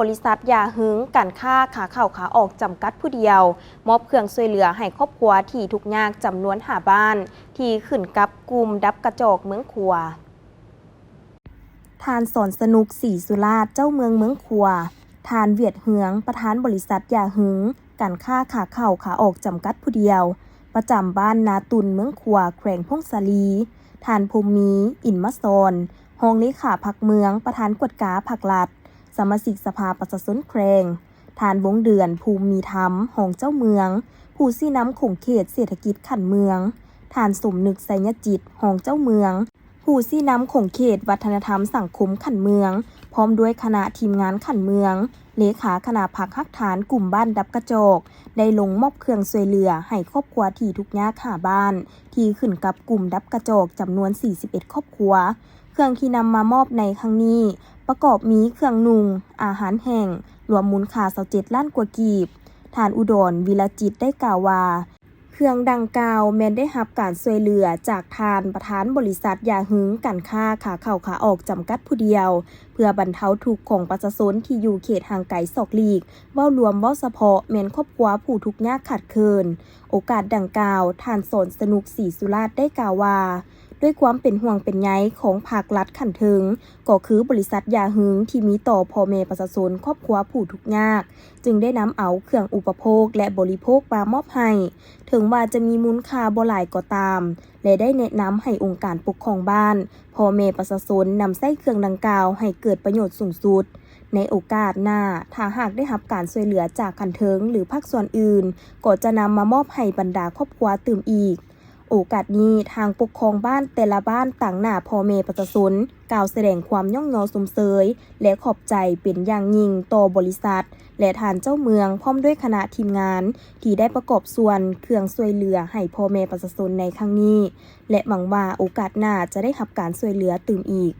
บริษัทยาหึงการค้าขาเข้าขาออกจำกัดผู้เดียวมอบเครื่องช่วยเหลือให้ครอบครัวที่ทุกข์ยากจำนวน5บ้านที่ขึ้นกับกลุ่มดับกระจอกเมืองขัวทานสอนสนุกศรีสุราษฎร์เจ้าเมืองขัวทานเวียดเหืองประธานบริษัทยาหึงการค้าขาเข้าขาออกจำกัดผู้เดียวประจำบ้านนาตุนเมืองขัวแขวงพงศาลีทานภูมิอินมะซอนห้องเลขาพักเมืองประธานกวดกาผักลัดสมาชิกสภาประชาชนแขวงทานวงเดือนภูมิมีธรรมห้องเจ้าเมืองผู้ซี่น้ำคงเขตเศรษฐกิจขันเมืองทานสมนึกไสยจิตห้องเจ้าเมืองผู้ซี่น้ำคงเขตวัฒนธรรมสังคมขันเมืองพร้อมด้วยคณะทีมงานขันเมืองเลขาคณะพักฮักฐานกลุ่มบ้านดับกระจอกได้ลงมอบเครื่องช่วยเหลือให้ครอบครัวที่ทุกข์ยากหาบ้านที่ขึ้นกับกลุ่มดับกระจอกจำนวน41ครอบครัวเครื่องที่นำมามอบในครั้งนี้ประกอบมีเครื่องนุ่งอาหารแห้งรวมมูลค่า27ล้านกว่ากีบทานอุดรวิรจิตได้กล่าวว่าเครื่องดังกล่าวแม้นได้รับการช่วยเหลือจากทานประธานบริษัทยาหึงการค้าขาเข้าขาออกจำกัดผู้เดียวเพื่อบรรเทาทุกข์ของประชาชนที่อยู่เขตห่างไกลศอกลีกเว้ารวมเว้าเฉพาะแม้นครอบครัวผู้ทุกข์ยากขาดเคินโอกาสดังกล่าวทานสอนสนุกศรีสุราษฎร์ได้กล่าวว่าด้วยความเป็นห่วงเป็นใยของภาครัฐขันถึงก็คือบริษัทยาหึงที่มีต่อพ่อแม่ประชาชนครอบครัวผู้ทุกข์ยากจึงได้นำเอาเครื่องอุปโภคและบริโภคมามอบให้ถึงว่าจะมีมูลค่าบ่หลายก็ตามและได้แนะนำให้องค์การปกครองบ้านพ่อแม่ประชาชนนำใช้เครื่องดังกล่าวให้เกิดประโยชน์สูงสุดในโอกาสหน้าถ้าหากได้รับการช่วยเหลือจากขันเทิงหรือภาคส่วนอื่นก็จะนำมามอบให้บรรดาครอบครัวตื่มอีกโอกาสนี้ทางปกครองบ้านแต่ละบ้านต่างหน้าพ่อแม่ประชาชนกล่าวแสดงความย่องยอสมเสยและขอบใจเป็นอย่างยิ่งต่อบริษัทและทานเจ้าเมืองพร้อมด้วยคณะทีมงานที่ได้ประกอบส่วนเครื่องช่วยเหลือให้พ่อแม่ประชาชนในครั้งนี้และหวังว่าโอกาสหน้าจะได้รับการช่วยเหลือตื่มอีก